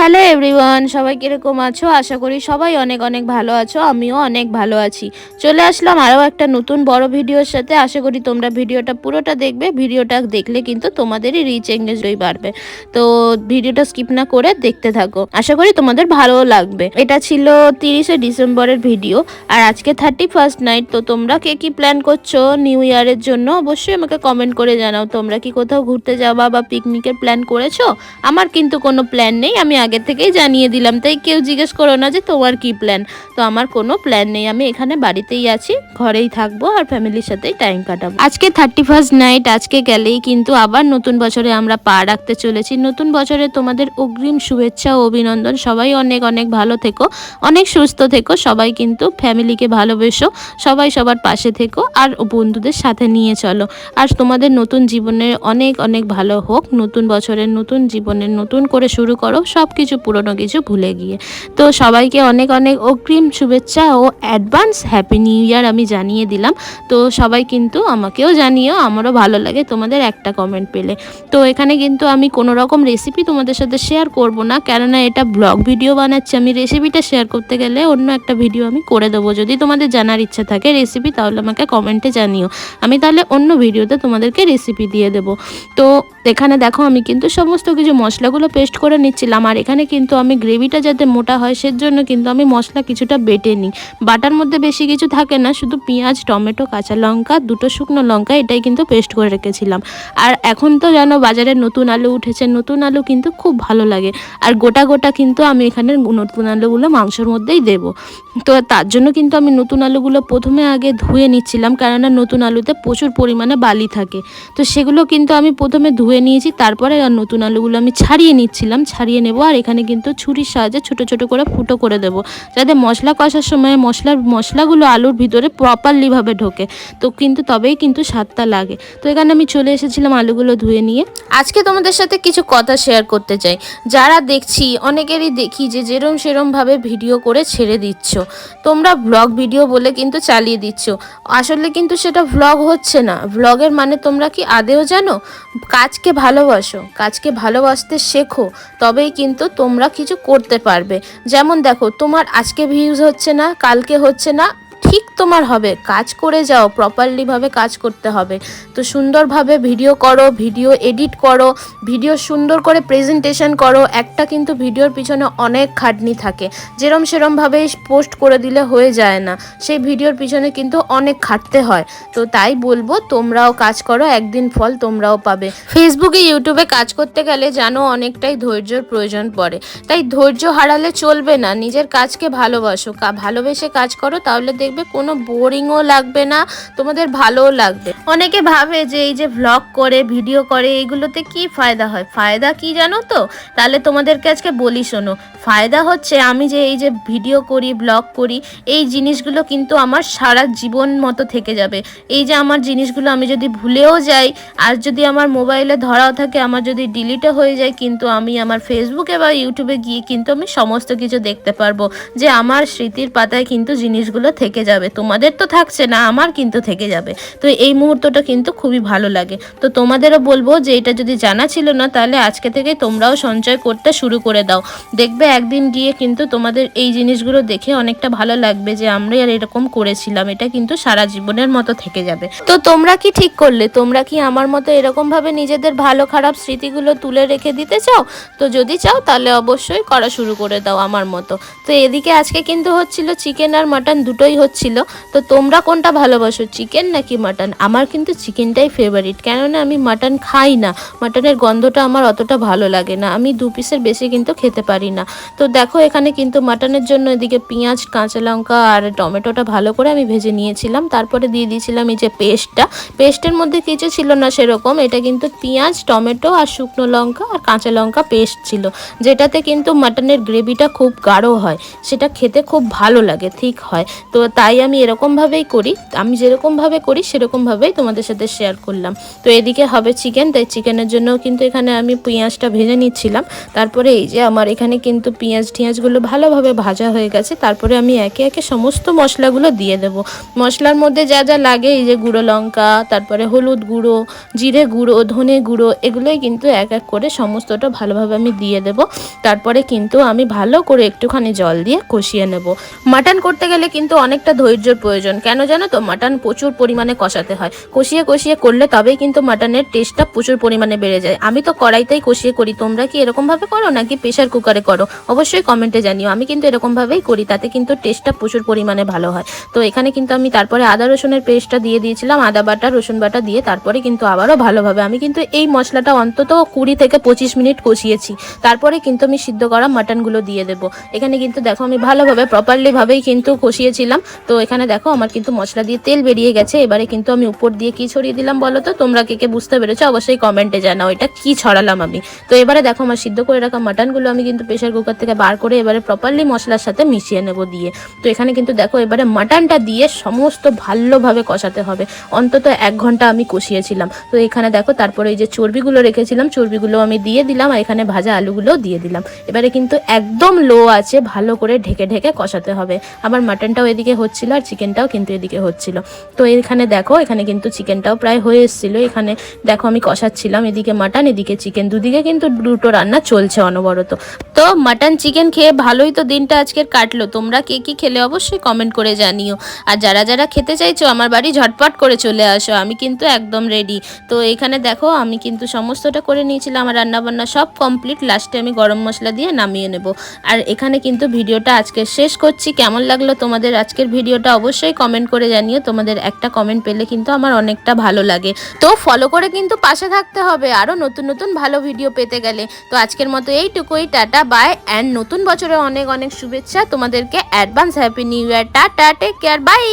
Hello everyone, সবাই কিরকম আছো? আশা করি সবাই অনেক অনেক ভালো আছো। আমিও অনেক ভালো আছি। চলে আসলাম আরও একটা নতুন বড় ভিডিওর সাথে। আশা করি তোমরা ভিডিওটা পুরোটা দেখবে। ভিডিওটা দেখলে কিন্তু তোমাদেরই রিচ এঙ্গেজই বাড়বে। তো ভিডিওটা স্কিপ না করে দেখতে থাকো। আশা করি তোমাদের ভালোও লাগবে। এটা ছিল 30শে ডিসেম্বরের ভিডিও, আর আজকে 31st নাইট। তো তোমরা কে কি প্ল্যান করছো নিউ ইয়ারের জন্য অবশ্যই আমাকে কমেন্ট করে জানাও। তোমরা কি কোথাও ঘুরতে যাবা বা পিকনিকের প্ল্যান করেছো? আমার কিন্তু কোনো প্ল্যান নেই, আমি আগের থেকেই জানিয়ে দিলাম। তাই কেউ জিজ্ঞেস করো না যে তোমার কি প্ল্যান। তো আমার কোনো প্ল্যান নেই, আমি এখানে বাড়িতেই আছি, ঘরেই থাকবো আর ফ্যামিলির সাথেই টাইম কাটাবো। আজকে 31st নাইট, আজকে গেলেই কিন্তু আবার নতুন বছরে আমরা পা রাখতে চলেছি। নতুন বছরে তোমাদের অগ্রিম শুভেচ্ছা ও অভিনন্দন। সবাই অনেক অনেক ভালো থেকো, অনেক সুস্থ থেকো। সবাই কিন্তু ফ্যামিলিকে ভালোবেসো, সবাই সবার পাশে থেকো আর বন্ধুদের সাথে নিয়ে চলো। আর তোমাদের নতুন জীবনের অনেক অনেক ভালো হোক। নতুন বছরের নতুন জীবনের নতুন করে শুরু করো, সব কিছু পুরনো কিছু ভুলে গিয়ে। তো সবাইকে অনেক অনেক অগ্রিম শুভেচ্ছা ও অ্যাডভান্স হ্যাপি নিউ ইয়ার আমি জানিয়ে দিলাম। তো সবাই কিন্তু আমাকেও জানিও, আমারও ভালো লাগে তোমাদের একটা কমেন্ট পেলে। তো এখানে কিন্তু আমি কোনো রকম রেসিপি তোমাদের সাথে শেয়ার করব না, কেননা এটা ব্লগ ভিডিও বানাচ্ছি। আমি রেসিপিটা শেয়ার করতে গেলে অন্য একটা ভিডিও আমি করে দেবো। যদি তোমাদের জানার ইচ্ছা থাকে রেসিপি, তাহলে আমাকে কমেন্টে জানিও, আমি তাহলে অন্য ভিডিওতে তোমাদেরকে রেসিপি দিয়ে দেবো। তো এখানে দেখো আমি কিন্তু সমস্ত কিছু মশলাগুলো পেস্ট করে নিচ্ছিলাম। আর এখানে কিন্তু আমি গ্রেভিটা যাতে মোটা হয় সেজন্য কিন্তু আমি মশলা কিছুটা বেটে নিই। বাটার মধ্যে বেশি কিছু থাকে না, শুধু পেঁয়াজ, টমেটো, কাঁচা লঙ্কা, দুটো শুকনো লঙ্কা, এটাই কিন্তু পেস্ট করে রেখেছিলাম। আর এখন তো জানো বাজারে নতুন আলু উঠেছে, নতুন আলু কিন্তু খুব ভালো লাগে। আর গোটা গোটা কিন্তু আমি এখানে নতুন আলুগুলো মাংসের মধ্যেই দেবো। তো তার জন্য কিন্তু আমি নতুন আলুগুলো প্রথমে আগে ধুয়ে নিচ্ছিলাম, কেননা নতুন আলুতে প্রচুর পরিমাণে বালি থাকে। তো সেগুলো কিন্তু আমি প্রথমে ধুয়ে নিয়েছি, তারপরে নতুন আলুগুলো আমি ছাড়িয়ে নিচ্ছিলাম, ছাড়িয়ে নেব। আর এখানে কিন্তু ছুরির সাহায্যে ছোট ছোট করে ফুটো করে দেবো, যাতে মশলা কষার সময় মশলাগুলো আলুর ভিতরে প্রপারলিভাবে ঢোকে। তো কিন্তু তবেই কিন্তু স্বাদটা লাগে। তো এখানে আমি চলে এসেছিলাম আলুগুলো ধুয়ে নিয়ে। আজকে তোমাদের সাথে কিছু কথা শেয়ার করতে চাই। যারা দেখছি অনেকেরই দেখি যে সেরমভাবে ভিডিও করে ছেড়ে দিচ্ছ, তোমরা ব্লগ ভিডিও বলে কিন্তু চালিয়ে দিচ্ছ। আসলে কিন্তু সেটা ভ্লগ হচ্ছে না। ভ্লগের মানে তোমরা কি আদেও জানো? কাজকে ভালোবাসো, কাজকে ভালোবাসতে শেখো, তবেই কিন্তু তোমরা কিছু করতে পারবে। যেমন দেখো, তোমার আজকে ভিউজ হচ্ছে না, কালকে হচ্ছে না, ঠিক তোমার হবে। কাজ করে যাও, প্রপারলিভাবে কাজ করতে হবে। তো সুন্দরভাবে ভিডিও করো, ভিডিও এডিট করো, ভিডিও সুন্দর করে প্রেজেন্টেশন করো। একটা কিন্তু ভিডিওর পিছনে অনেক খাটনি থাকে, সেরমভাবে পোস্ট করে দিলে হয়ে যায় না। সেই ভিডিওর পিছনে কিন্তু অনেক খাটতে হয়। তো তাই বলবো তোমরাও কাজ করো, একদিন ফল তোমরাও পাবে। ফেসবুকে, ইউটিউবে কাজ করতে গেলে জানো অনেকটাই ধৈর্যের প্রয়োজন পড়ে। তাই ধৈর্য হারালে চলবে না। নিজের কাজকে ভালোবাসো, ভালোবেসে কাজ করো, তাহলে দেখবে কোনো বোরিংও লাগবে না, তোমাদের ভালোও লাগবে। অনেকে ভাবে যে এই যে ভ্লগ করে, ভিডিও করে, এইগুলোতে কি ফায়দা হয়? ফায়দা কি জানো তো? তাহলে তোমাদেরকে আজকে বলি শোনো। ফায়দা হচ্ছে আমি যে এই যে ভিডিও করি, ব্লগ করি, এই জিনিসগুলো কিন্তু আমার সারা জীবন মতো থেকে যাবে। এই যে আমার জিনিসগুলো আমি যদি ভুলেও যাই, আর যদি আমার মোবাইলে ধরাও থাকে, আমার যদি ডিলিটও হয়ে যায়, কিন্তু আমি আমার ফেসবুকে বা ইউটিউবে গিয়ে কিন্তু আমি সমস্ত কিছু দেখতে পারবো, যে আমার স্মৃতির পাতায় কিন্তু জিনিসগুলো থেকে যাবে। তোমাদের তো থাকছে না, আমার কিন্তু থেকে যাবে। তো এই মুহূর্তটা কিন্তু খুবই ভালো লাগে। তো তোমাদেরও বলবো যে এটা যদি জানা ছিল না, তাহলে আজকে থেকে তোমরাও সঞ্চয় করতে শুরু করে দাও। দেখবে একদিন গিয়ে কিন্তু তোমাদের এই জিনিসগুলো দেখে অনেকটা ভালো লাগবে, যে আমরা আর এরকম করেছিলাম। এটা কিন্তু সারা জীবনের মতো থেকে যাবে। তো তোমরা কি ঠিক করলে? তোমরা কি আমার মতো এরকম ভাবে নিজেদের ভালো খারাপ স্মৃতিগুলো তুলে রেখে দিতে চাও? তো যদি চাও তাহলে অবশ্যই করা শুরু করে দাও আমার মতো। তো এদিকে আজকে কিন্তু হচ্ছিল চিকেন আর মাটন, দুটোই হচ্ছিল। তো তোমরা কোনটা ভালোবাসো, চিকেন নাকি মাটন? আমার কিন্তু চিকেনটাই ফেভারিট, কেননা আমি মাটন খাই না। মাটনের গন্ধটা আমার অতটা ভালো লাগে না, আমি 2 পিসের বেশি কিন্তু খেতে পারি না। তো দেখো এখানে কিন্তু মাটনের জন্য এদিকে পেঁয়াজ, কাঁচা লঙ্কা আর টমেটোটা ভালো করে আমি ভেজে নিয়েছিলাম। তারপরে দিয়ে দিয়েছিলাম এই যে পেস্টের মধ্যে কিছু ছিল না সেরকম। এটা কিন্তু পেঁয়াজ, টমেটো আর শুকনো লঙ্কা আর কাঁচা লঙ্কা পেস্ট ছিল, যেটাতে কিন্তু মাটনের গ্রেভিটা খুব গাঢ় হয়, সেটা খেতে খুব ভালো লাগে, ঠিক হয়। তো তাই আমি এরকমভাবেই করি, আমি যেরকমভাবে করি সেরকমভাবেই তোমাদের সাথে শেয়ার করলাম। তো এদিকে হবে চিকেন, তাই চিকেনের জন্য কিন্তু এখানে আমি পেঁয়াজটা ভেজে নিচ্ছিলাম। তারপরে এই যে আমার এখানে কিন্তু পেঁয়াজগুলো ভালোভাবে ভাজা হয়ে গেছে। তারপরে আমি একে একে সমস্ত মশলাগুলো দিয়ে দেবো। মশলার মধ্যে যা যা লাগে, এই যে গুঁড়ো লঙ্কা, তারপরে হলুদ গুঁড়ো, জিরে গুঁড়ো, ধনে গুঁড়ো, এগুলোই কিন্তু এক এক করে সমস্তটা ভালোভাবে আমি দিয়ে দেবো। তারপরে কিন্তু আমি ভালো করে একটুখানি জল দিয়ে কষিয়ে নেব। মাটন করতে গেলে কিন্তু অনেকটা ধৈর্যের প্রয়োজন, কেন জানো তো? মাটন প্রচুর পরিমাণে কষাতে হয়, কষিয়ে কষিয়ে করলে তবেই কিন্তু মাটনের টেস্টটা প্রচুর পরিমাণে বেড়ে যায়। আমি তো কড়াইতেই কষিয়ে করি, তোমরা কি এরকমভাবে করো নাকি প্রেশার কুকারে করো? অবশ্যই কমেন্টে জানিও। আমি কিন্তু এরকমভাবেই করি, তাতে কিন্তু টেস্টটা প্রচুর পরিমাণে ভালো হয়। তো এখানে কিন্তু আমি তারপরে আদা রসুনের পেস্টটা দিয়ে দিয়েছিলাম, আদা বাটা রসুন বাটা দিয়ে তারপরে কিন্তু আবারও ভালোভাবে আমি কিন্তু এই মশলাটা অন্তত 20 থেকে 25 মিনিট কষিয়েছি। তারপরে কিন্তু আমি সিদ্ধ করা মাটনগুলো দিয়ে দেবো। এখানে কিন্তু দেখো আমি ভালোভাবে প্রপারলিভাবেই কিন্তু কষিয়েছিলাম। তো এখানে দেখো আমার কিন্তু মশলা দিয়ে তেল বেরিয়ে গেছে। এবারে কিন্তু আমি উপর দিয়ে কি ছড়িয়ে দিলাম বলো তো? তোমরা কে কে বুঝতে পেরেছো অবশ্যই কমেন্টে জানাও এটা কি ছড়ালাম আমি। তো এবারে দেখো আমার সিদ্ধ করে রাখা মাটনগুলো আমি কিন্তু প্রেশার কুকার থেকে বার করে এবারে প্রপারলি মশলার সাথে মিশিয়ে নেব দিয়ে। তো এখানে কিন্তু দেখো এবারে মাটনটা দিয়ে সমস্ত ভালোভাবে কষাতে হবে। অন্তত 1 ঘন্টা আমি কষিয়েছিলাম। তো এখানে দেখো তারপরে এই যে চর্বিগুলো রেখেছিলাম, চর্বিগুলো আমি দিয়ে দিলাম, আর এখানে ভাজা আলুগুলোও দিয়ে দিলাম। এবারে কিন্তু একদম লো আছে ভালো করে ঢেকে ঢেকে কষাতে হবে। আমার মাটনটাও এদিকে হচ্ছিল আর চিকেনটাও কিন্তু এদিকে হচ্ছিল। তো এখানে দেখো এখানে কিন্তু চিকেনটাও প্রায় হয়ে এসেছিলো। এখানে দেখো আমি কষাচ্ছিলাম, এদিকে মাটন এদিকে চিকেন, দুদিকে কিন্তু দুটো রান্না চলছে অনবরত। তো মাটন চিকেন খেয়ে ভালোই তো দিনটা আজকের কাটলো। তোমরা কে কি খেলে অবশ্যই কমেন্ট করে জানিও। আর যারা যারা খেতে চাইছো আমার বাড়ি ঝটপট করে চলে আসো, আমি কিন্তু একদম রেডি। তো এখানে দেখো আমি কিন্তু সমস্তটা করে নিয়েছিলাম, আমার রান্নাবান্না সব কমপ্লিট। লাস্টে আমি গরম মশলা দিয়ে নামিয়ে নেব। আর এখানে কিন্তু ভিডিওটা আজকে শেষ করছি। কেমন লাগলো তোমাদের আজকের ভিডিওটা অবশ্যই কমেন্ট করে জানিও। তোমাদের একটা কমেন্ট পেলে কিন্তু আমার অনেকটা ভালো লাগে। তো ফলো করে কিন্তু পাশে থাকতে হবে আরও নতুন নতুন ভালো ভিডিও পেতে গেলে। তো আজকের মতো এইটুকুই, টাটা বাই অ্যান্ড নতুন বছরে অনেক অনেক শুভেচ্ছা তোমাদেরকে। Advance happy new year. Tata, take care, by.